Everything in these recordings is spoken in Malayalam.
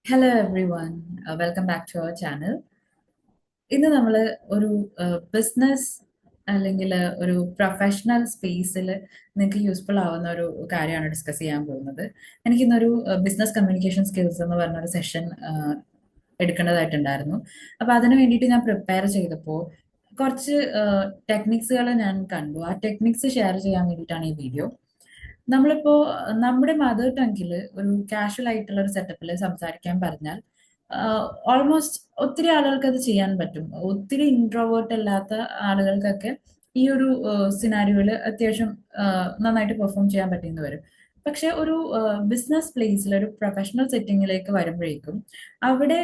Hello everyone, welcome back to our channel. ഇന്ന് നമ്മൾ ഒരു ബിസിനസ് അല്ലെങ്കിൽ ഒരു പ്രൊഫഷണൽ സ്പേസിൽ നിങ്ങൾക്ക് യൂസ്ഫുൾ ആവുന്ന ഒരു കാര്യമാണ് ഡിസ്കസ് ചെയ്യാൻ പോകുന്നത്. എനിക്കിന്നൊരു ബിസിനസ് കമ്മ്യൂണിക്കേഷൻ സ്കിൽസ് എന്ന് പറഞ്ഞൊരു സെഷൻ എടുക്കേണ്ടതായിട്ടുണ്ടായിരുന്നു. അപ്പോൾ അതിന് വേണ്ടിയിട്ട് ഞാൻ പ്രിപ്പയർ ചെയ്തപ്പോൾ കുറച്ച് ടെക്നിക്സുകൾ ഞാൻ കണ്ടു. ആ ടെക്നിക്സ് ഷെയർ ചെയ്യാൻ വേണ്ടിയിട്ടാണ് ഈ വീഡിയോ. നമ്മളിപ്പോ നമ്മുടെ മദർ ടങ്ങിൽ ഒരു കാഷ്വൽ ആയിട്ടുള്ള ഒരു സെറ്റപ്പിൽ സംസാരിക്കാൻ പറഞ്ഞാൽ ഓൾമോസ്റ്റ് ഒത്തിരി ആളുകൾക്ക് അത് ചെയ്യാൻ പറ്റും. ഒത്തിരി ഇൻട്രോവേർട്ട് അല്ലാത്ത ആളുകൾക്കൊക്കെ ഈ ഒരു സിനാരിയോയിൽ അത്യാവശ്യം നന്നായിട്ട് പെർഫോം ചെയ്യാൻ പറ്റിയെന്ന് വരും. പക്ഷെ ഒരു ബിസിനസ് പ്ലേസിൽ ഒരു പ്രൊഫഷണൽ സെറ്റിങ്ങിലേക്ക് വരുമ്പോഴേക്കും അവിടെ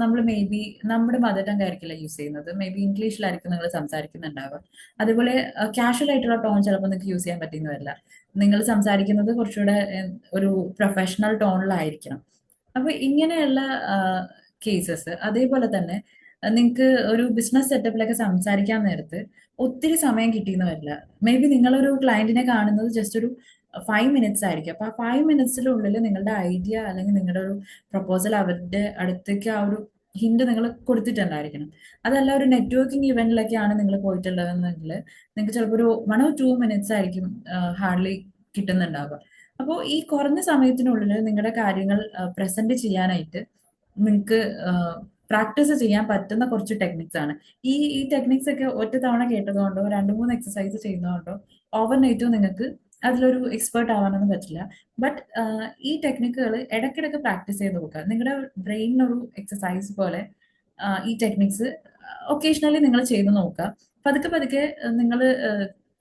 നമ്മൾ മേ ബി നമ്മുടെ മദർ ടങ് ആയിരിക്കില്ല യൂസ് ചെയ്യുന്നത്. മേ ബി ഇംഗ്ലീഷിലായിരിക്കും നിങ്ങൾ സംസാരിക്കുന്നുണ്ടാവുക. അതുപോലെ കാഷ്വൽ ആയിട്ടുള്ള ടോൺ ചിലപ്പോൾ നിങ്ങൾക്ക് യൂസ് ചെയ്യാൻ പറ്റിയെന്ന് വരില്ല. നിങ്ങൾ സംസാരിക്കുന്നത് കുറച്ചുകൂടെ ഒരു പ്രൊഫഷണൽ ടോണിലായിരിക്കണം. അപ്പൊ ഇങ്ങനെയുള്ള കേസസ് അതേപോലെ തന്നെ നിങ്ങൾക്ക് ഒരു ബിസിനസ് സെറ്റപ്പിലൊക്കെ സംസാരിക്കാൻ നേരത്ത് ഒത്തിരി സമയം കിട്ടിയെന്ന് വരില്ല. മേ ബി നിങ്ങളൊരു ക്ലയന്റിനെ കാണുന്നത് ജസ്റ്റ് ഒരു 5 മിനിറ്റ്സ് ആയിരിക്കും. അപ്പൊ ആ 5 മിനിറ്റ്സിനുള്ളിൽ നിങ്ങളുടെ ഐഡിയ അല്ലെങ്കിൽ നിങ്ങളുടെ ഒരു പ്രപ്പോസൽ അവരുടെ അടുത്തേക്ക് ആ ഒരു ഹിന്റ് നിങ്ങൾ കൊടുത്തിട്ടുണ്ടായിരിക്കണം. അതല്ല ഒരു നെറ്റ്വർക്കിംഗ് ഇവന്റിലൊക്കെയാണ് നിങ്ങൾ പോയിട്ടുള്ളതെന്നെങ്കിൽ നിങ്ങൾക്ക് ചിലപ്പോൾ ഒരു 1 or 2 മിനിറ്റ്സ് ആയിരിക്കും ഹാർഡ്ലി കിട്ടുന്നുണ്ടാവുക. അപ്പോൾ ഈ കുറഞ്ഞ സമയത്തിനുള്ളിൽ നിങ്ങളുടെ കാര്യങ്ങൾ പ്രസന്റ് ചെയ്യാനായിട്ട് നിങ്ങൾക്ക് പ്രാക്ടീസ് ചെയ്യാൻ പറ്റുന്ന കുറച്ച് ടെക്നിക്സ് ആണ്. ഈ ടെക്നിക്സ് ഒക്കെ ഒറ്റ തവണ കേട്ടതുകൊണ്ടോ 2-3 എക്സസൈസ് ചെയ്യുന്നതുകൊണ്ടോ ഓവർനൈറ്റോ നിങ്ങൾക്ക് അതിലൊരു എക്സ്പേർട്ട് ആവാനൊന്നും പറ്റില്ല. ബട്ട് ഈ ടെക്നിക്കുകൾ ഇടയ്ക്കിടയ്ക്ക് പ്രാക്ടീസ് ചെയ്ത് നോക്കുക. നിങ്ങളുടെ ബ്രെയിനിനൊരു എക്സസൈസ് പോലെ ഈ ടെക്നിക്സ് ഒക്കേഷണലി നിങ്ങൾ ചെയ്ത് നോക്കുക. പതുക്കെ പതുക്കെ നിങ്ങൾ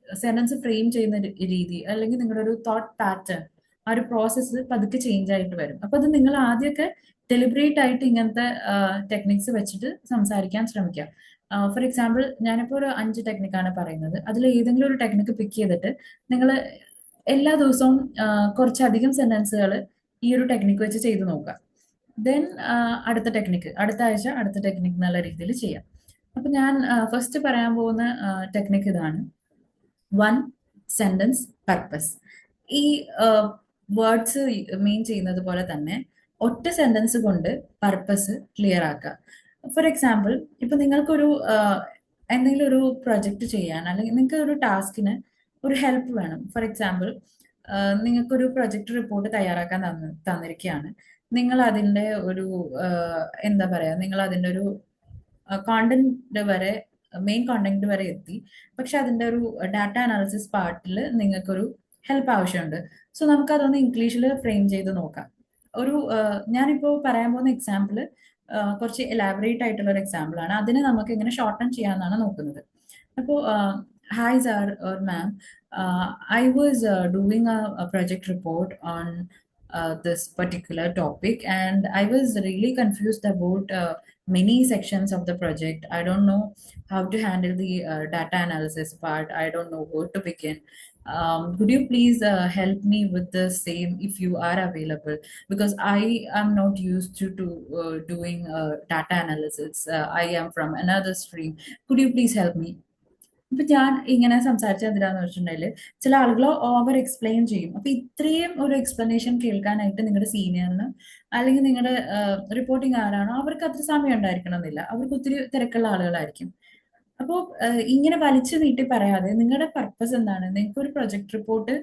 സെന്റൻസ് ഫ്രെയിം ചെയ്യുന്ന രീതി അല്ലെങ്കിൽ നിങ്ങളുടെ ഒരു തോട്ട് പാറ്റേൺ, ആ ഒരു പ്രോസസ്സ് പതുക്കെ ചേഞ്ച് ആയിട്ട് വരും. അപ്പൊ അത് നിങ്ങൾ ആദ്യമൊക്കെ ഡെലിബറേറ്റ് ആയിട്ട് ഇങ്ങനത്തെ ടെക്നിക്സ് വെച്ചിട്ട് സംസാരിക്കാൻ ശ്രമിക്കുക. ഫോർ എക്സാമ്പിൾ, ഞാനിപ്പോൾ ഒരു 5 ടെക്നിക്കാണ് പറയുന്നത്. അതിൽ ഏതെങ്കിലും ഒരു ടെക്നിക്ക് പിക്ക് ചെയ്തിട്ട് നിങ്ങൾ എല്ലാ ദിവസവും കുറച്ചധികം സെന്റൻസുകൾ ഈ ഒരു ടെക്നിക്ക് വെച്ച് ചെയ്ത് നോക്കുക. ദെൻ അടുത്ത ടെക്നിക്ക്, അടുത്ത ആഴ്ച അടുത്ത ടെക്നിക്ക് എന്നുള്ള രീതിയിൽ ചെയ്യാം. അപ്പൊ ഞാൻ ഫസ്റ്റ് പറയാൻ പോകുന്ന ടെക്നിക്ക് ഇതാണ്: വൺ സെന്റൻസ് പർപ്പസ്. ഈ വേർഡ്സ് മീൻ ചെയ്യുന്നത് പോലെ തന്നെ ഒറ്റ സെന്റൻസ് കൊണ്ട് പർപ്പസ് ക്ലിയർ ആക്കുക. ഫോർ എക്സാമ്പിൾ, ഇപ്പൊ നിങ്ങൾക്കൊരു എന്തെങ്കിലും ഒരു പ്രൊജക്ട് ചെയ്യാൻ അല്ലെങ്കിൽ നിങ്ങൾക്ക് ഒരു ടാസ്കിന് ഒരു ഹെൽപ്പ് വേണം. ഫോർ എക്സാമ്പിൾ, നിങ്ങൾക്കൊരു പ്രൊജക്ട് റിപ്പോർട്ട് തയ്യാറാക്കാൻ തന്നിരിക്കുകയാണ്. നിങ്ങൾ അതിന്റെ ഒരു എന്താ പറയാ, നിങ്ങൾ അതിന്റെ ഒരു കോണ്ടന്റ് വരെ, മെയിൻ കോണ്ടന്റ് വരെ എത്തി. പക്ഷെ അതിന്റെ ഒരു ഡാറ്റ അനാലിസിസ് പാർട്ടിൽ നിങ്ങൾക്കൊരു ഹെൽപ്പ് ആവശ്യമുണ്ട്. സോ നമുക്ക് അതൊന്ന് ഇംഗ്ലീഷിൽ ഫ്രെയിം ചെയ്ത് നോക്കാം. ഒരു ഞാനിപ്പോൾ പറയാൻ പോകുന്ന എക്സാമ്പിൾ കുറച്ച് എലാബറേറ്റ് ആയിട്ടുള്ള ഒരു എക്സാമ്പിൾ ആണ്. അതിനെ നമുക്ക് എങ്ങനെ ഷോർട്ടൺ ചെയ്യാമെന്നാണ് നോക്കുന്നത്. അപ്പോൾ hi sir or ma'am, I was doing a project report on this particular topic, and I was really confused about many sections of the project. I don't know how to handle the data analysis part. I don't know where to begin. Could you please help me with the same if you are available? Because I am not used to doing data analysis. I am from another stream. Could you please help me? ഇപ്പൊ ഞാൻ ഇങ്ങനെ സംസാരിച്ച എന്തിനാന്ന് വെച്ചിട്ടുണ്ടെങ്കിൽ ചില ആളുകൾ ഓവർ എക്സ്പ്ലെയിൻ ചെയ്യും. അപ്പൊ ഇത്രയും ഒരു എക്സ്പ്ലനേഷൻ കേൾക്കാനായിട്ട് നിങ്ങളുടെ സീനിയറിന് അല്ലെങ്കിൽ നിങ്ങളുടെ റിപ്പോർട്ടിംഗ് ആരാണോ അവർക്ക് അത്ര സമയം ഉണ്ടായിരിക്കണം എന്നില്ല. അവർക്ക് ഒത്തിരി തിരക്കുള്ള ആളുകളായിരിക്കും. അപ്പോൾ ഇങ്ങനെ വലിച്ചു നീട്ടി പറയാതെ നിങ്ങളുടെ പർപ്പസ് എന്താണ്? നിങ്ങൾക്ക് ഒരു പ്രൊജക്ട് റിപ്പോർട്ട്,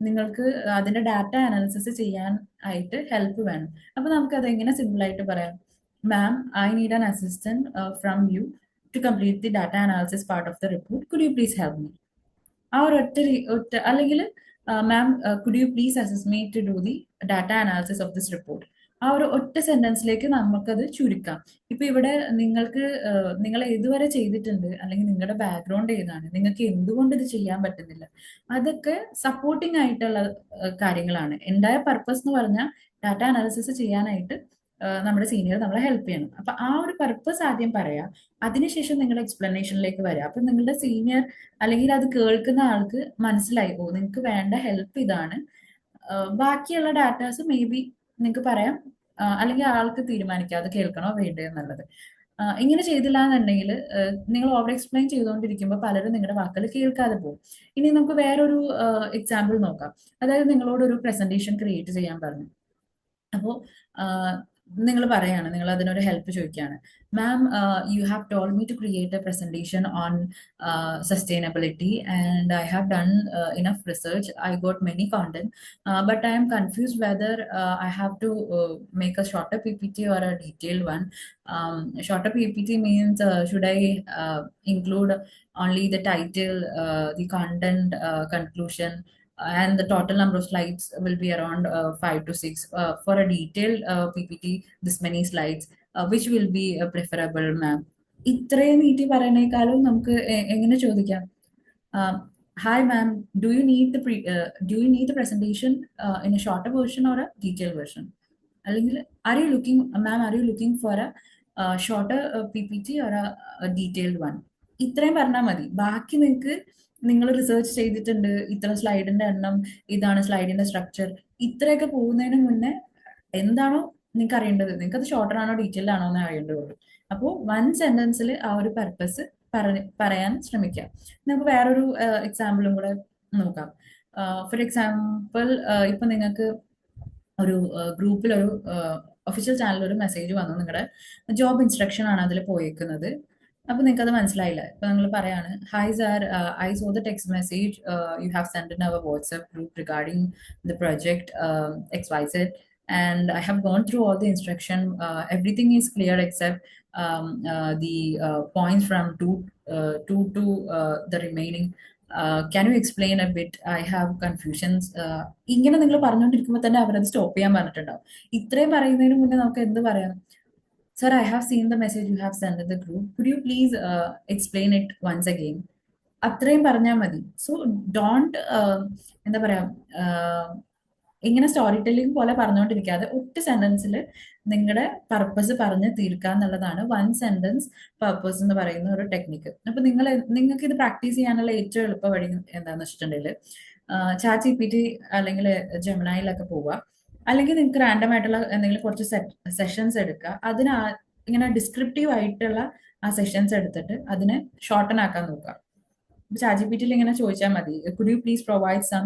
നിങ്ങൾക്ക് അതിന്റെ ഡാറ്റ അനാലിസിസ് ചെയ്യാൻ ആയിട്ട് ഹെൽപ്പ് വേണം. അപ്പൊ നമുക്ക് അത് എങ്ങനെ സിമ്പിൾ ആയിട്ട് പറയാം: ma'am, I need an assistant from you to complete the data analysis part of the report. Could you please help me? ആ ഒരു ഒറ്റ അല്ലെങ്കിൽ ma'am, could you please assist me to do the data analysis of this report. ആ ഒരു ഒറ്റ സെന്റൻസിലേക്ക് നമുക്കത് ചുരുക്കാം. ഇപ്പൊ ഇവിടെ നിങ്ങൾക്ക് നിങ്ങൾ ഏതുവരെ ചെയ്തിട്ടുണ്ട് അല്ലെങ്കിൽ നിങ്ങളുടെ ബാക്ക്ഗ്രൗണ്ട് ഏതാണ്, നിങ്ങൾക്ക് എന്തുകൊണ്ട് ഇത് ചെയ്യാൻ പറ്റുന്നില്ല, അതൊക്കെ സപ്പോർട്ടിംഗ് ആയിട്ടുള്ള കാര്യങ്ങളാണ്. എന്തായ പർപ്പസ് എന്ന് പറഞ്ഞാൽ ഡാറ്റ അനാലിസിസ് ചെയ്യാനായിട്ട് നമ്മുടെ സീനിയർ നമ്മളെ ഹെൽപ്പ് ചെയ്യണം. അപ്പൊ ആ ഒരു പർപ്പസ് ആദ്യം പറയാം, അതിനുശേഷം നിങ്ങൾ എക്സ്പ്ലനേഷനിലേക്ക് വരാം. അപ്പൊ നിങ്ങളുടെ സീനിയർ അല്ലെങ്കിൽ അത് കേൾക്കുന്ന ആൾക്ക് മനസ്സിലായി, ഓ നിങ്ങൾക്ക് വേണ്ട ഹെൽപ്പ് ഇതാണ്. ബാക്കിയുള്ള ഡാറ്റാസ് മേ ബി നിങ്ങൾക്ക് പറയാം, അല്ലെങ്കിൽ ആൾക്ക് തീരുമാനിക്കാം അത് കേൾക്കണോ വേണ്ടയോ എന്നുള്ളത്. ഇങ്ങനെ ചെയ്തില്ല എന്നുണ്ടെങ്കിൽ നിങ്ങൾ ഓവർ എക്സ്പ്ലെയിൻ ചെയ്തുകൊണ്ടിരിക്കുമ്പോൾ പലരും നിങ്ങളുടെ വാക്കുകൾ കേൾക്കാതെ പോകും. ഇനി നമുക്ക് വേറൊരു എക്സാമ്പിൾ നോക്കാം. അതായത് നിങ്ങളോട് ഒരു പ്രസന്റേഷൻ ക്രിയേറ്റ് ചെയ്യാൻ പറഞ്ഞു. അപ്പോൾ നിങ്ങൾ പറയാണ്, നിങ്ങൾ അതിനൊരു ഹെൽപ്പ് ചോദിക്കുകയാണ്. Ma'am, you have told me to create a presentation on sustainability, and I have done enough research. I got many content, but I am confused whether I have to make a shorter PPT or a detailed one. Shorter PPT means, should I include only the title, the content, conclusion, and the total number of slides will be around 5 to 6. For a detailed PPT, this many slides, which will be preferable, ma'am? ഇത്രയും നീട്ടി പറയണേക്കാളും നമുക്ക് എങ്ങനെ ചോദിക്കാം? Hi, ma'am, do you need the presentation in a shorter version or a detailed version? അല്ലെങ്കിൽ are you looking for a shorter PPT or a detailed one? ഇത്രയും പറഞ്ഞാൽ മതി. ബാക്കി നിങ്ങൾക്ക്, നിങ്ങൾ റിസർച്ച് ചെയ്തിട്ടുണ്ട്, ഇത്ര സ്ലൈഡിന്റെ എണ്ണം, ഇതാണ് സ്ലൈഡിന്റെ സ്ട്രക്ചർ, ഇത്രയൊക്കെ പോകുന്നതിന് മുന്നേ എന്താണോ നിങ്ങൾക്ക് അറിയേണ്ടത്, നിങ്ങൾക്ക് അത് ഷോർട്ടർ ആണോ ഡീറ്റെയിൽഡ് ആണോ എന്ന് അറിയേണ്ടതുള്ളൂ. അപ്പോൾ വൺ സെന്റൻസിൽ ആ ഒരു പർപ്പസ് പറയാൻ ശ്രമിക്കാം. നമുക്ക് വേറൊരു എക്സാമ്പിളും കൂടെ നോക്കാം. ഫോർ എക്സാമ്പിൾ, ഇപ്പൊ നിങ്ങൾക്ക് ഒരു ഗ്രൂപ്പിൽ ഒരു ഒഫീഷ്യൽ ചാനലിൽ ഒരു മെസ്സേജ് വന്നു, നിങ്ങളുടെ ജോബ് ഇൻസ്ട്രക്ഷൻ ആണ് അതിൽ പോയേക്കുന്നത്. അപ്പൊ നിങ്ങൾക്ക് അത് മനസ്സിലായില്ല. ഇപ്പൊ നിങ്ങൾ പറയാണ്, hi sir, I saw the text message you have send in our WhatsApp group regarding the project XYZ, and I have gone through all the instruction. Everything is clear except the points from two to the remaining. Can you explain a bit? I have confusions. ഇങ്ങനെ നിങ്ങൾ പറഞ്ഞുകൊണ്ടിരിക്കുമ്പോൾ തന്നെ അവരത് സ്റ്റോപ്പ് ചെയ്യാൻ പറഞ്ഞിട്ടുണ്ടാവും. ഇത്രയും പറയുന്നതിന് മുന്നേ നമുക്ക് എന്ത് പറയാം? Sir, I have seen the message you have sent in the group. Could you please explain it once again? അത്രയും പറഞ്ഞാൽ മതി. സോ ഡോണ്ട്, എന്താ പറയാ, ഇങ്ങനെ സ്റ്റോറി ടെല്ലിംഗ് പോലെ പറഞ്ഞുകൊണ്ടിരിക്കാതെ ഒറ്റ സെന്റൻസിൽ നിങ്ങളുടെ പർപ്പസ് പറഞ്ഞ് തീർക്കുക എന്നുള്ളതാണ് വൺ സെന്റൻസ് പർപ്പസ് എന്ന് പറയുന്ന ഒരു ടെക്നിക്ക്. അപ്പൊ നിങ്ങൾക്ക് ഇത് പ്രാക്ടീസ് ചെയ്യാനുള്ള ഏറ്റവും എളുപ്പ വഴി എന്താണെന്ന് വെച്ചിട്ടുണ്ടെങ്കിൽ, ChatGPT അല്ലെങ്കിൽ ജെമിനൈയിലൊക്കെ പോവുക, അല്ലെങ്കിൽ നിങ്ങൾക്ക് റാൻഡം ആയിട്ടുള്ള എന്തെങ്കിലും കുറച്ച് സെഷൻസ് എടുക്കുക, അതിന് ഇങ്ങനെ ഡിസ്ക്രിപ്റ്റീവ് ആയിട്ടുള്ള ആ സെഷൻസ് എടുത്തിട്ട് അതിനെ ഷോർട്ടൻ ആക്കാൻ നോക്കുക. ChatGPT ഇങ്ങനെ ചോദിച്ചാൽ മതി, could you please provide some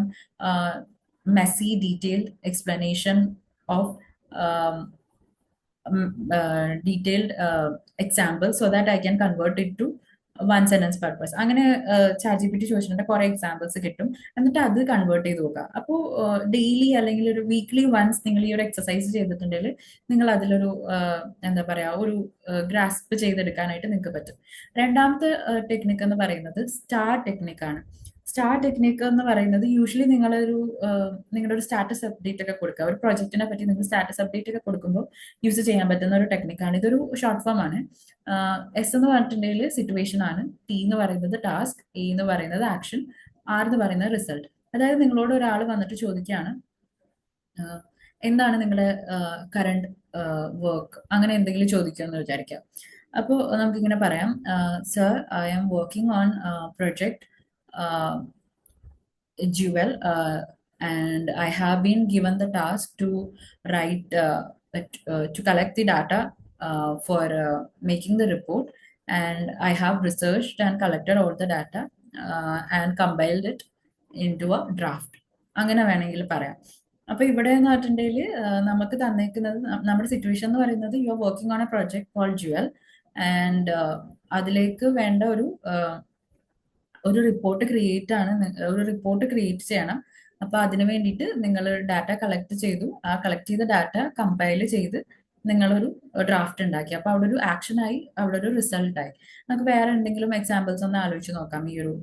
messy detailed explanation of detailed examples so that I can convert it to one sentence purpose. അങ്ങനെ ChatGPT ചോദിച്ചിട്ടുണ്ട്, കുറെ എക്സാമ്പിൾസ് കിട്ടും, എന്നിട്ട് അത് കൺവേർട്ട് ചെയ്ത് നോക്കുക. അപ്പോൾ ഡെയിലി അല്ലെങ്കിൽ ഒരു വീക്ക്ലി വൺസ് നിങ്ങൾ ഈ ഒരു എക്സസൈസ് ചെയ്തിട്ടുണ്ടെങ്കിൽ നിങ്ങൾ അതിലൊരു എന്താ പറയാ, ഒരു ഗ്രാസ്പ് ചെയ്തെടുക്കാനായിട്ട് നിങ്ങൾക്ക് പറ്റും. രണ്ടാമത്തെ ടെക്നിക്ക് എന്ന് പറയുന്നത് സ്റ്റാർ ടെക്നിക്കാണ്. സ്റ്റാർ ടെക്നിക്ക് എന്ന് പറയുന്നത് യൂഷ്വലി നിങ്ങളുടെ ഒരു സ്റ്റാറ്റസ് അപ്ഡേറ്റ് ഒക്കെ കൊടുക്കുക, ഒരു പ്രൊജക്റ്റിനെ പറ്റി നിങ്ങൾ സ്റ്റാറ്റസ് അപ്ഡേറ്റ് ഒക്കെ കൊടുക്കുമ്പോൾ യൂസ് ചെയ്യാൻ പറ്റുന്ന ഒരു ടെക്നിക്കാണ്. ഇതൊരു ഷോർട്ട് ഫോം ആണ്. S എന്ന് പറഞ്ഞിട്ടുണ്ടെങ്കിൽ സിറ്റുവേഷൻ ആണ്, T എന്ന് പറയുന്നത് ടാസ്ക്, A എന്ന് പറയുന്നത് ആക്ഷൻ, R എന്ന് പറയുന്നത് റിസൾട്ട്. അതായത് നിങ്ങളോട് ഒരാൾ വന്നിട്ട് ചോദിക്കുകയാണ്, എന്താണ് നിങ്ങളുടെ കറണ്ട് വർക്ക്, അങ്ങനെ എന്തെങ്കിലും ചോദിക്കുമെന്ന് വിചാരിക്കാം. അപ്പോൾ നമുക്കിങ്ങനെ പറയാം, sir, I am working on project Jewel, and I have been given the task to write, to collect the data for making the report, and I have researched and collected all the data and compiled it into a draft. അങ്ങനെ വേണമെങ്കിൽ പറയാം. അപ്പൊ ഇവിടെ എന്ന് പറഞ്ഞിട്ടുണ്ടെങ്കിൽ നമുക്ക് തന്നേക്കുന്നത്, നമ്മുടെ സിറ്റുവേഷൻ എന്ന് പറയുന്നത്, you are working on a project call Jewel, and അതിലേക്ക് വേണ്ട ഒരു റിപ്പോർട്ട് ക്രിയേറ്റ് ചെയ്യണം. അപ്പൊ അതിന് വേണ്ടിയിട്ട് നിങ്ങൾ ഡാറ്റ കളക്ട് ചെയ്തു, ആ കളക്ട് ചെയ്ത ഡാറ്റ കമ്പൈൽ ചെയ്ത് നിങ്ങളൊരു ഡ്രാഫ്റ്റ് ഉണ്ടാക്കി. അപ്പൊ അവിടെ ഒരു ആക്ഷനായി, അവിടെ ഒരു റിസൾട്ടായി. നമുക്ക് വേറെ എന്തെങ്കിലും എക്സാമ്പിൾസ് ഒന്ന് ആലോചിച്ച് നോക്കാം ഈ ഒരു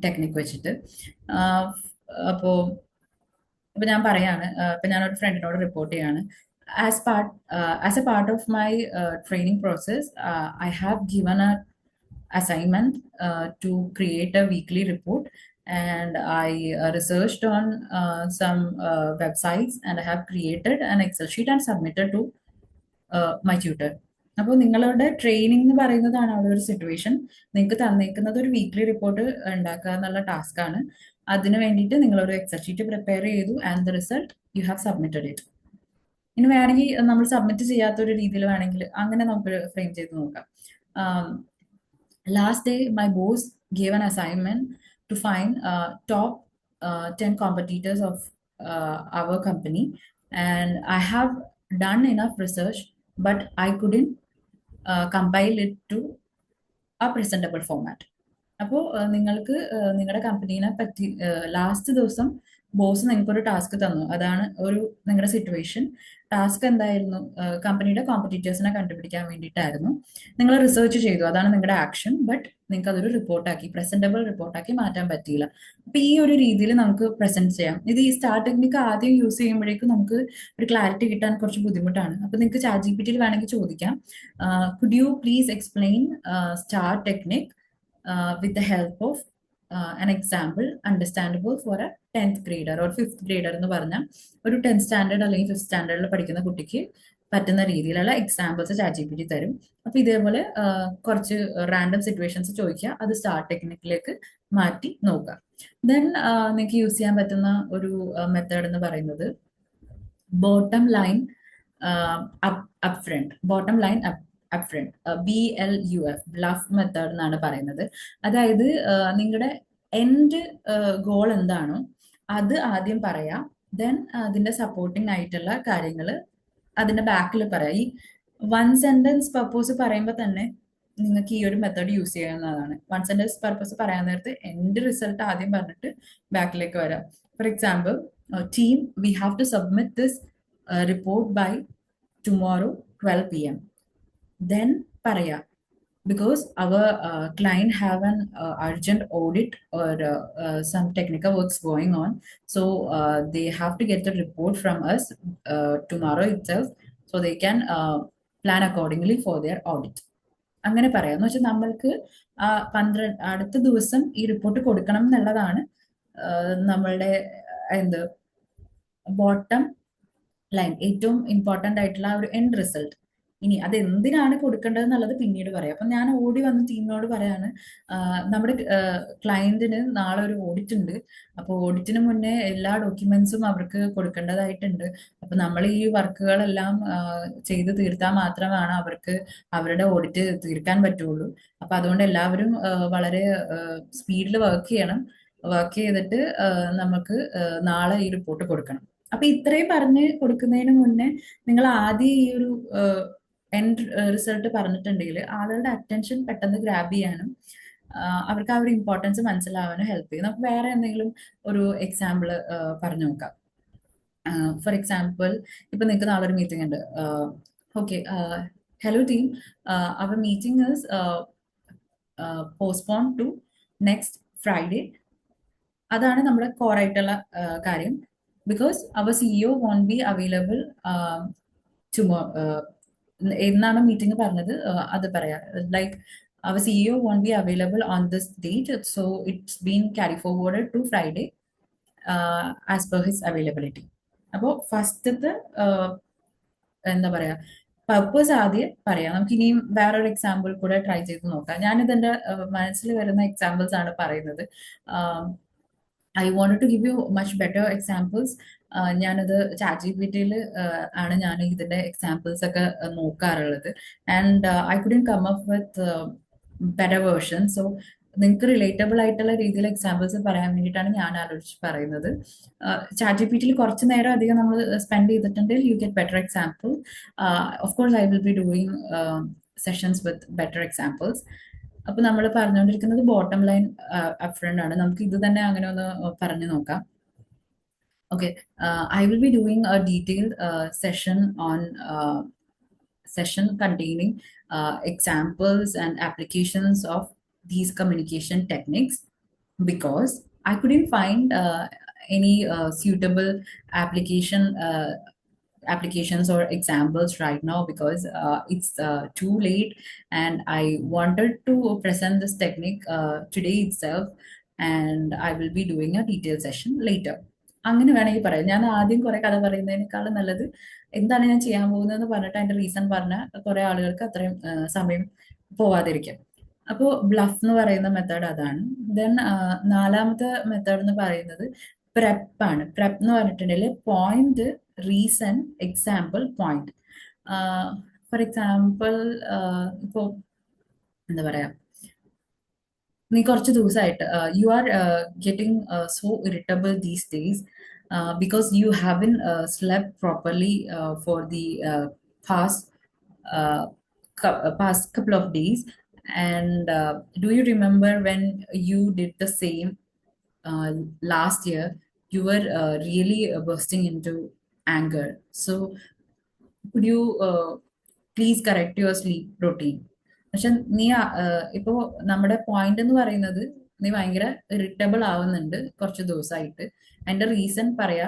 ടെക്നിക്ക് വെച്ചിട്ട്. അപ്പോ ഞാൻ പറയാണ്, ഇപ്പൊ ഞാനൊരു ഫ്രണ്ടിനോട് റിപ്പോർട്ട് ചെയ്യാണ്, as a part of my training process, I have given a assignment to create a weekly report, and I researched on some websites, and I have created an Excel sheet and submitted to my tutor. അപ്പോൾ നിങ്ങളുടെ ട്രെയിനിങ് എന്ന് പറയുന്നതാണ് അവിടെ ഒരു സിറ്റുവേഷൻ. നിങ്ങൾക്ക് തന്നേക്കുന്നത് ഒരു വീക്ക്ലി റിപ്പോർട്ട് ഉണ്ടാക്കുക എന്നുള്ള ടാസ്ക് ആണ്. അതിന് വേണ്ടിയിട്ട് നിങ്ങളൊരു എക്സൽ ഷീറ്റ് പ്രിപ്പയർ ചെയ്തു, and the result you have submitted it. ഇനി വേണമെങ്കിൽ നമ്മൾ സബ്മിറ്റ് ചെയ്യാത്തൊരു രീതിയിൽ വേണമെങ്കിൽ അങ്ങനെ നമുക്ക് ഫ്രെയിം ചെയ്ത് നോക്കാം. Last day, my boss gave an assignment to find top 10 competitors of our company, and I have done enough research, but I couldn't compile it to a presentable format. അപ്പോൾ നിങ്ങൾക്ക് നിങ്ങളുടെ കമ്പനീനെ പറ്റി ലാസ്റ്റ് ദിവസം ബോസ് നിങ്ങൾക്ക് ഒരു ടാസ്ക് തന്നു. അതാണ് ഒരു നിങ്ങളുടെ സിറ്റുവേഷൻ. ടാസ്ക് എന്തായിരുന്നു? കമ്പനിയുടെ കോമ്പറ്റീറ്റേഴ്സിനെ കണ്ടുപിടിക്കാൻ വേണ്ടിയിട്ടായിരുന്നു. നിങ്ങൾ റിസർച്ച് ചെയ്തു, അതാണ് നിങ്ങളുടെ ആക്ഷൻ. ബട്ട് നിങ്ങൾക്ക് അതൊരു റിപ്പോർട്ടാക്കി, പ്രസന്റബിൾ റിപ്പോർട്ടാക്കി മാറ്റാൻ പറ്റിയില്ല. അപ്പൊ ഈ ഒരു രീതിയിൽ നമുക്ക് പ്രസന്റ് ചെയ്യാം. ഇത് ഈ സ്റ്റാർ ടെക്നിക്ക് ആദ്യം യൂസ് ചെയ്യുമ്പോഴേക്കും നമുക്ക് ഒരു ക്ലാരിറ്റി കിട്ടാൻ കുറച്ച് ബുദ്ധിമുട്ടാണ്. അപ്പൊ നിങ്ങൾക്ക് ചാറ്റ് ജി പി ടിയിൽ വേണമെങ്കിൽ ചോദിക്കാം, could you please explain star technique with the help of an example understandable for a 10th grader or 5th grader എന്ന് പറഞ്ഞാൽ ഒരു 10th സ്റ്റാൻഡേർഡ് അല്ലെങ്കിൽ 5th സ്റ്റാൻഡേർഡിൽ പഠിക്കുന്ന കുട്ടിക്ക് പറ്റുന്ന രീതിയിലുള്ള examples chat G P T തരും. അപ്പൊ ഇതേപോലെ കുറച്ച് റാൻഡം സിറ്റുവേഷൻസ് ചോദിക്കുക, അത് സ്റ്റാർ ടെക്നിക്കിലേക്ക് മാറ്റി നോക്കുക. ദെൻ നിങ്ങൾക്ക് യൂസ് ചെയ്യാൻ പറ്റുന്ന ഒരു മെത്തേഡ് എന്ന് പറയുന്നത് bottom line up front. Bottom line up front, BLUF, BLUF method എന്നാണ് പറയുന്നത്. അതായത് നിങ്ങളുടെ എൻഡ് ഗോൾ എന്താണോ അത് ആദ്യം പറയാം, ദെൻ അതിന്റെ സപ്പോർട്ടിംഗ് ആയിട്ടുള്ള കാര്യങ്ങൾ അതിന്റെ ബാക്കിൽ പറയാം. ഈ വൺ സെന്റൻസ് പർപ്പസ് പറയുമ്പോൾ തന്നെ നിങ്ങൾക്ക് ഈ ഒരു മെത്തേഡ് യൂസ് ചെയ്യാവുന്നതാണ്. വൺ സെന്റൻസ് പർപ്പസ് പറയാൻ നേരത്ത് എൻഡ് റിസൾട്ട് ആദ്യം പറഞ്ഞിട്ട് ബാക്കിലേക്ക് വരാം. For example, team, we have to submit this report by tomorrow 12 p.m. Then paraya, because our client have an urgent audit or some technical works going on, so they have to get the report from us tomorrow itself, so they can plan accordingly for their audit. അങ്ങനെ പറയാം. എന്ന് വെച്ചാൽ നമ്മൾക്ക് അടുത്ത ദിവസം ഈ റിപ്പോർട്ട് കൊടുക്കണം എന്നുള്ളതാണ് നമ്മളുടെ എന്ത് ബോട്ടം ലൈൻ, ഏറ്റവും ഇമ്പോർട്ടൻ്റ് ആയിട്ടുള്ള ആ ഒരു എൻഡ് റിസൾട്ട്. ഇനി അത് എന്തിനാണ് കൊടുക്കേണ്ടത് എന്നുള്ളത് പിന്നീട് പറയാം. അപ്പൊ ഞാൻ ഓടി വന്ന് ടീമിനോട് പറയാണ്, നമ്മുടെ ക്ലയന്റിന് നാളെ ഒരു ഓഡിറ്റ് ഉണ്ട്, അപ്പൊ ഓഡിറ്റിന് മുന്നേ എല്ലാ ഡോക്യുമെന്റ്സും അവർക്ക് കൊടുക്കേണ്ടതായിട്ടുണ്ട്. അപ്പൊ നമ്മൾ ഈ വർക്കുകളെല്ലാം ചെയ്ത് തീർത്താൽ മാത്രമാണ് അവർക്ക് അവരുടെ ഓഡിറ്റ് തീർക്കാൻ പറ്റുള്ളൂ. അപ്പൊ അതുകൊണ്ട് എല്ലാവരും വളരെ സ്പീഡിൽ വർക്ക് ചെയ്യണം. വർക്ക് ചെയ്തിട്ട് നമുക്ക് നാളെ ഈ റിപ്പോർട്ട് കൊടുക്കണം. അപ്പൊ ഇത്രയും പറഞ്ഞ് കൊടുക്കുന്നതിന് മുന്നേ നിങ്ങൾ ആദ്യം ഈ ഒരു എൻഡ് റിസൾട്ട് പറഞ്ഞിട്ടുണ്ടെങ്കിൽ ആളുകളുടെ അറ്റൻഷൻ പെട്ടെന്ന് ഗ്രാബ് ചെയ്യാനും അവർക്ക് ആ ഒരു ഇമ്പോർട്ടൻസ് മനസ്സിലാവാനും ഹെൽപ്പ് ചെയ്യും. നമുക്ക് വേറെ എന്തെങ്കിലും ഒരു എക്സാമ്പിൾ പറഞ്ഞു നോക്കാം. ഫോർ എക്സാമ്പിൾ, ഇപ്പൊ നിങ്ങൾക്ക് നാളെ ഒരു മീറ്റിംഗ് ഉണ്ട്. Okay, hello team, our meeting is postpone to next Friday. അതാണ് നമ്മുടെ കോർ ആയിട്ടുള്ള കാര്യം. Because our CEO won't be available tomorrow. എന്നാണ് മീറ്റിംഗ് പറഞ്ഞത്, അത് പറയാം. Like our CEO won't be available on this date, so it's been carry forwarded to Friday as per his availability. അപ്പോൾ ഫസ്റ്റത്തെ എന്താ പറയാ പർപ്പസ് ആദ്യം പറയാം. നമുക്ക് ഇനിയും വേറൊരു എക്സാമ്പിൾ കൂടെ ട്രൈ ചെയ്ത് നോക്കാം. ഞാനിത് എൻ്റെ മനസ്സിൽ വരുന്ന എക്സാമ്പിൾസ് ആണ് പറയുന്നത്. I wanted to give you much better examples. ഞാനത് ചാറ്റ് ജി പി ടിയിൽ ആണ് ഞാൻ ഇതിന്റെ എക്സാമ്പിൾസ് ഒക്കെ നോക്കാറുള്ളത്. And I couldn't come up with better version. So നിങ്ങൾക്ക് റിലേറ്റബിൾ ആയിട്ടുള്ള രീതിയിൽ എക്സാമ്പിൾസ് പറയാൻ വേണ്ടിയിട്ടാണ് ഞാൻ ആലോചിച്ച് പറയുന്നത്. ചാറ്റ് ജി പി ടിയിൽ കുറച്ച് നേരം അധികം നമ്മൾ സ്പെൻഡ് ചെയ്തിട്ടുണ്ടെങ്കിൽ you get better example. Of course I will be doing sessions with better examples. അപ്പൊ നമ്മൾ പറഞ്ഞുകൊണ്ടിരിക്കുന്നത് ബോട്ടം ലൈൻ അപ്പ് ഫ്രണ്ട് ആണ്. നമുക്ക് ഇത് തന്നെ അങ്ങനെ ഒന്ന് പറഞ്ഞു നോക്കാം. Okay, I will be doing a detailed session containing examples and applications of these communication techniques, because I couldn't find any suitable applications or examples right now, because it's too late, and I wanted to present this technique today itself, and I will be doing a detailed session later. അങ്ങനെ വേണമെങ്കിൽ പറയാം. ഞാൻ ആദ്യം കുറെ കഥ പറയുന്നതിനേക്കാളും നല്ലത് എന്താണ് ഞാൻ ചെയ്യാൻ പോകുന്നതെന്ന് പറഞ്ഞിട്ട് അതിന്റെ റീസൺ പറഞ്ഞാൽ കുറെ ആളുകൾക്ക് അത്രയും സമയം പോവാതിരിക്കും. അപ്പോൾ ബ്ലഫ് എന്ന് പറയുന്ന മെത്തേഡ് അതാണ്. ദെൻ നാലാമത്തെ മെത്തേഡ് എന്ന് പറയുന്നത് പ്രെപ്പ് ആണ്. പ്രെപ്പ് എന്ന് പറഞ്ഞിട്ടുണ്ടെങ്കിൽ point, reason, example, point. For example, ഇപ്പോ എന്താ പറയാ, നീ കുറച്ച് ദിവസമായിട്ട് you are getting so irritable these days. because you haven't slept properly for the uh, past couple of days. And do you remember when you did the same uh, last year? You were really bursting into anger. So could you please correct your sleep routine? പക്ഷെ നീ ഇപ്പോ നമ്മുടെ പോയിന്റ് എന്ന് പറയുന്നത് നീ ഭയങ്കര ഇറിറ്റബിൾ ആവുന്നുണ്ട് കുറച്ച് ദിവസമായിട്ട്. അതിന്റെ റീസൺ പറയാ,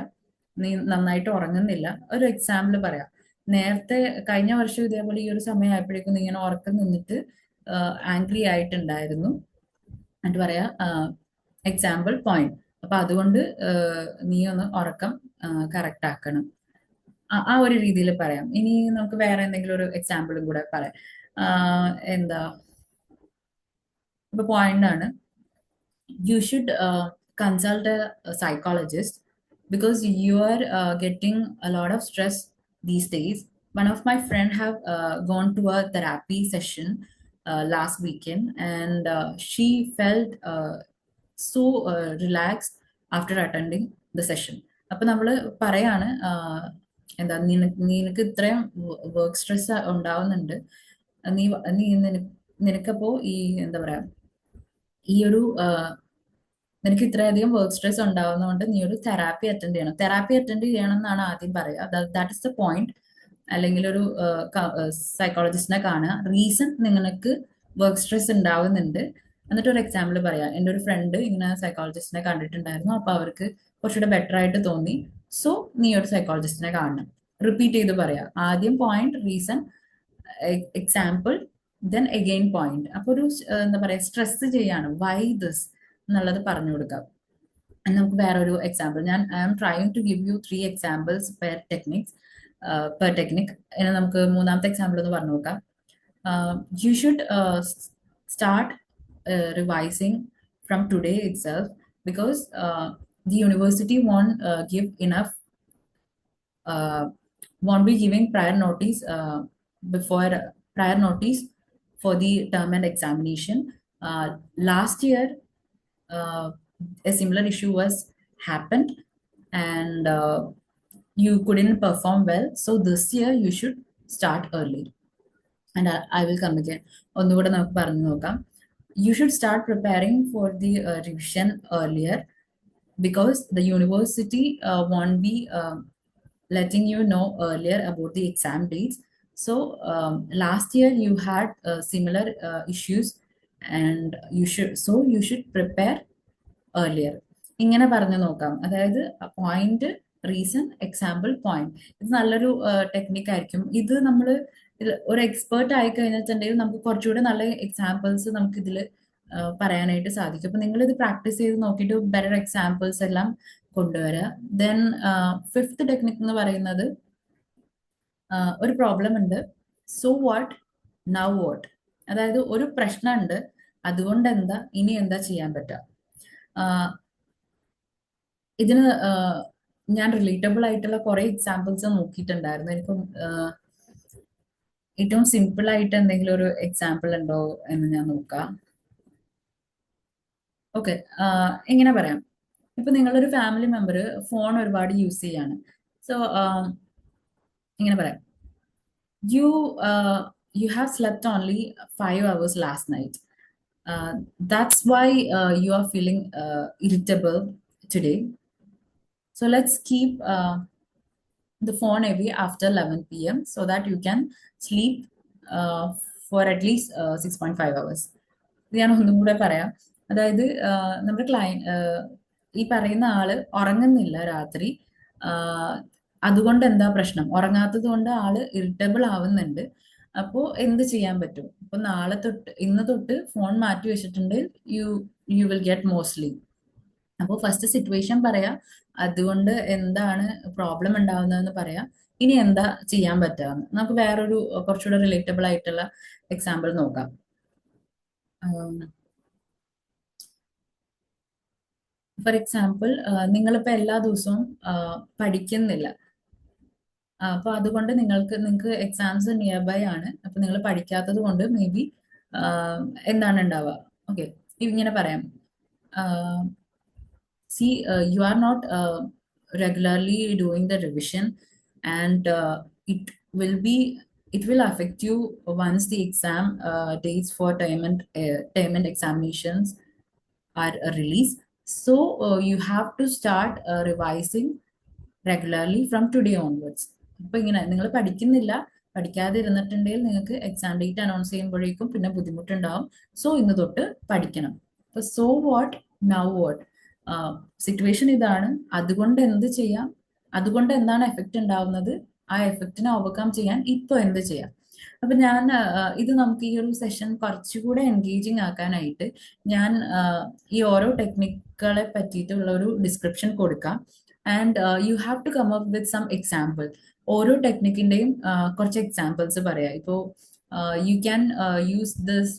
നീ നന്നായിട്ട് ഉറങ്ങുന്നില്ല. ഒരു എക്സാമ്പിൾ പറയാം. നേരത്തെ കഴിഞ്ഞ വർഷം ഇതേപോലെ ഈ ഒരു സമയമായപ്പോഴേക്കും നീ ഇങ്ങനെ ഉറക്കം നിന്നിട്ട് ആംഗ്രി ആയിട്ടുണ്ടായിരുന്നു. എന്നിട്ട് പറയാ എക്സാമ്പിൾ പോയിന്റ്. അപ്പൊ അതുകൊണ്ട് നീ ഒന്ന് ഉറക്കം കറക്റ്റ് ആക്കണം. ആ ഒരു രീതിയിൽ പറയാം. ഇനി നമുക്ക് വേറെ എന്തെങ്കിലും ഒരു എക്സാമ്പിളും കൂടെ പറയാം. എന്താ ഇപ്പൊ പോയിന്റ് ആണ്, you should consult a psychologist because you are getting a lot of stress these days. One of my friend have gone to a therapy session last weekend, and she felt so relaxed after attending the session. അപ്പൊ നമ്മള് പറയാണ് എന്താ നിനക്ക് ഇത്രയും വർക്ക് സ്ട്രെസ് ഉണ്ടാവുന്നുണ്ട്. നീ നീ നിനക്കപ്പോ ഈ എന്താ പറയാ ഈ ഒരു നിനക്ക് ഇത്രയധികം വർക്ക് സ്ട്രെസ് ഉണ്ടാവുന്നതുകൊണ്ട് നീ ഒരു തെറാപ്പി അറ്റൻഡ് ചെയ്യണം. തെറാപ്പി അറ്റൻഡ് ചെയ്യണം എന്നാണ് ആദ്യം പറയുക. That is the point. അല്ലെങ്കിൽ ഒരു സൈക്കോളജിസ്റ്റിനെ കാണുക. റീസൺ നിങ്ങൾക്ക് വർക്ക് സ്ട്രെസ് ഉണ്ടാവുന്നുണ്ട്. എന്നിട്ട് ഒരു എക്സാമ്പിൾ പറയാം. എൻ്റെ ഒരു ഫ്രണ്ട് ഇങ്ങനെ സൈക്കോളജിസ്റ്റിനെ കണ്ടിട്ടുണ്ടായിരുന്നു. അപ്പൊ അവർക്ക് കുറച്ചുകൂടെ ബെറ്റർ ആയിട്ട് തോന്നി. സോ നീ ഒരു സൈക്കോളജിസ്റ്റിനെ കാണണം. റിപ്പീറ്റ് ചെയ്ത് പറയാം. ആദ്യം point, reason, example, then again point. അപ്പൊ ഒരു എന്താ പറയാ, സ്ട്രെസ് ചെയ്യാണ്. വൈ ദിസ് എന്നുള്ളത് പറഞ്ഞു കൊടുക്കാം. നമുക്ക് വേറൊരു example, I am trying to give you 3 examples per technique. ഇനി നമുക്ക് മൂന്നാമത്തെ എക്സാമ്പിൾ ഒന്ന് പറഞ്ഞു നോക്കാം. You should start revising from today itself because the university won't be giving prior notice for the term and examination. Last year a similar issue was happened, and you couldn't perform well. So this year you should start early. And I will come again. ഒന്നുകൂടെ നമുക്ക് പറഞ്ഞു നോക്കാം. You should start preparing for the revision earlier because the university won't be letting you know earlier about the exam dates. So last year you had similar issues, and you should prepare earlier. ഇങ്ങനെ പറഞ്ഞു നോക്കാം. അതായത് പോയിന്റ്, റീസൺ, എക്സാമ്പിൾ, പോയിന്റ്. ഇത് നല്ലൊരു ടെക്നിക്ക് ആയിരിക്കും. ഇത് നമ്മൾ ഒരു എക്സ്പേർട്ട് ആയി കഴിഞ്ഞിട്ടുണ്ടെങ്കിൽ നമുക്ക് കുറച്ചുകൂടെ നല്ല എക്സാമ്പിൾസ് നമുക്ക് ഇതിൽ പറയാനായിട്ട് സാധിക്കും. അപ്പൊ നിങ്ങൾ ഇത് പ്രാക്ടീസ് ചെയ്ത് നോക്കിയിട്ട് ബെറ്റർ എക്സാമ്പിൾസ് എല്ലാം കൊണ്ടുവരിക. ദെൻ ഫിഫ്ത്ത് ടെക്നിക് എന്ന് പറയുന്നത്, ഒരു പ്രോബ്ലം ഉണ്ട്, സോ വാട്ട്, നൗ വാട്ട്. അതായത് ഒരു പ്രശ്നമുണ്ട്, അതുകൊണ്ട് എന്താ, ഇനി എന്താ ചെയ്യാൻ പറ്റുക. ഇതിന് ഞാൻ റിലേറ്റബിൾ ആയിട്ടുള്ള കുറെ എക്സാമ്പിൾസ് നോക്കിയിട്ടുണ്ടായിരുന്നു. എനിക്ക് ഏറ്റവും സിമ്പിൾ ആയിട്ട് എന്തെങ്കിലും ഒരു എക്സാമ്പിൾ ഉണ്ടോ എന്ന് ഞാൻ നോക്കാം. ഓക്കെ, എങ്ങനെ പറയാം. ഇപ്പൊ നിങ്ങളൊരു ഫാമിലി മെമ്പർ ഫോൺ ഒരുപാട് യൂസ് ചെയ്യാണ്. സോ ഇങ്ങനെ പറയാം, you have slept only 5 hours last night. That's why you are feeling irritable today. So let's keep the phone away after 11 p.m. so that you can sleep for at least 6.5 hours. ഇത് ഞാൻ ഒന്നും കൂടെ പറയാം. അതായത് നമ്മുടെ ഈ പറയുന്ന ആള് ഉറങ്ങുന്നില്ല രാത്രി. അതുകൊണ്ട് എന്താ പ്രശ്നം? ഉറങ്ങാത്തത് കൊണ്ട് ആള് ഇറിറ്റബിൾ ആവുന്നുണ്ട്. അപ്പോൾ എന്ത് ചെയ്യാൻ പറ്റും? ഇപ്പൊ ഇന്ന് തൊട്ട് ഫോൺ മാറ്റി വെച്ചിട്ടുണ്ട്, you will get more sleep. അപ്പോൾ ഫസ്റ്റ് സിറ്റുവേഷൻ പറയാ, അതുകൊണ്ട് എന്താണ് പ്രോബ്ലം ഉണ്ടാവുന്നതെന്ന് പറയാം, ഇനി എന്താ ചെയ്യാൻ പറ്റാന്ന്. നമുക്ക് വേറൊരു കുറച്ചുകൂടെ റിലേറ്റബിൾ ആയിട്ടുള്ള എക്സാമ്പിൾ നോക്കാം. ഫോർ എക്സാമ്പിൾ, നിങ്ങളിപ്പോ എല്ലാ ദിവസവും പഠിക്കുന്നില്ല. അപ്പൊ അതുകൊണ്ട് നിങ്ങൾക്ക് എക്സാംസ് നിയർ ബൈ ആണ്. അപ്പൊ നിങ്ങൾ പഠിക്കാത്തത് കൊണ്ട് മേ ബി എന്താണ് ഉണ്ടാവുക? ഓക്കെ, ഇങ്ങനെ പറയാം, see you are not regularly doing the revision, and it will affect you once the exam dates for term and examinations are released. So you have to start revising regularly from today onwards. ഇപ്പൊ ഇങ്ങനെ നിങ്ങൾ പഠിക്കുന്നില്ല, പഠിക്കാതെ ഇരുന്നിട്ടുണ്ടെങ്കിൽ നിങ്ങൾക്ക് എക്സാം ഡേറ്റ് അനൗൺസ് ചെയ്യുമ്പോഴേക്കും പിന്നെ ബുദ്ധിമുട്ടുണ്ടാവും. സോ ഇന്ന് തൊട്ട് പഠിക്കണം. അപ്പൊ so what, now what, situation ഇതാണ്, അതുകൊണ്ട് എന്ത് ചെയ്യാം, അതുകൊണ്ട് എന്താണ് എഫക്റ്റ് ഉണ്ടാവുന്നത്, ആ എഫക്റ്റിനെ ഓവർകം ചെയ്യാൻ ഇപ്പൊ എന്ത് ചെയ്യാം. അപ്പൊ ഞാൻ ഇത് നമുക്ക് ഈ ഒരു സെഷൻ കുറച്ചുകൂടെ എൻഗേജിങ് ആക്കാനായിട്ട് ഞാൻ ഈ ഓരോ ടെക്നിക്കുകളെ പറ്റിയിട്ടുള്ള ഒരു ഡിസ്ക്രിപ്ഷൻ കൊടുക്കാം. And you have to come up with some example. ഓരോ ടെക്നിക്കിന്റെയും കുറച്ച് എക്സാമ്പിൾസ് പറയാം. ഇപ്പോൾ you can use this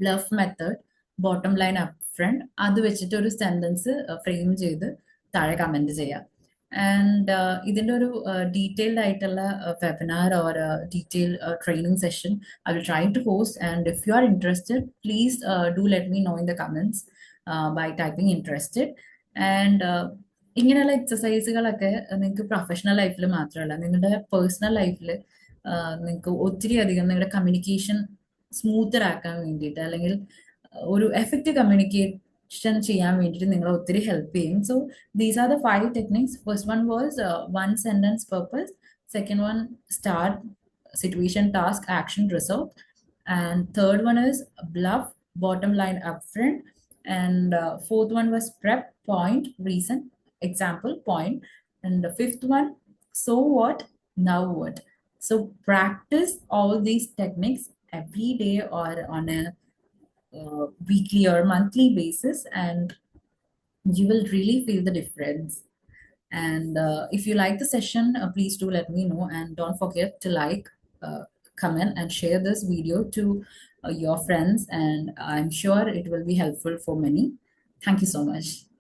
BLUF method, bottom line up front. അത് വെച്ചിട്ട് ഒരു സെന്റൻസ് ഫ്രെയിം ചെയ്ത് താഴെ കമന്റ് ചെയ്യാം. ആൻഡ് ഇതിന്റെ ഒരു ഡീറ്റെയിൽഡ് ആയിട്ടുള്ള webinar or detail training session I will try to post. And if you are interested, please do let me know in the comments by typing interested. And ഇങ്ങനെയുള്ള എക്സസൈസുകളൊക്കെ നിങ്ങൾക്ക് പ്രൊഫഷണൽ ലൈഫിൽ മാത്രമല്ല, നിങ്ങളുടെ പേഴ്സണൽ ലൈഫിൽ നിങ്ങൾക്ക് ഒത്തിരി അധികം നിങ്ങളുടെ കമ്മ്യൂണിക്കേഷൻ സ്മൂത്തർ ആക്കാൻ വേണ്ടിയിട്ട്, അല്ലെങ്കിൽ ഒരു എഫക്റ്റീവ് കമ്മ്യൂണിക്കേഷൻ ചെയ്യാൻ വേണ്ടിയിട്ട് നിങ്ങളെ ഒത്തിരി ഹെൽപ്പ് ചെയ്യും. So these are the 5 techniques. First one was one sentence purpose. Second one, start, situation, task, action, result. And third one is bluff, bottom line, upfront. And fourth one was prep, point, reason, example, point. And the fifth one, so what, now what. So practice all these techniques every day or on a weekly or monthly basis, and you will really feel the difference. And if you like the session, please do let me know, and don't forget to like, comment, and share this video to your friends, and I'm sure it will be helpful for many. Thank you so much.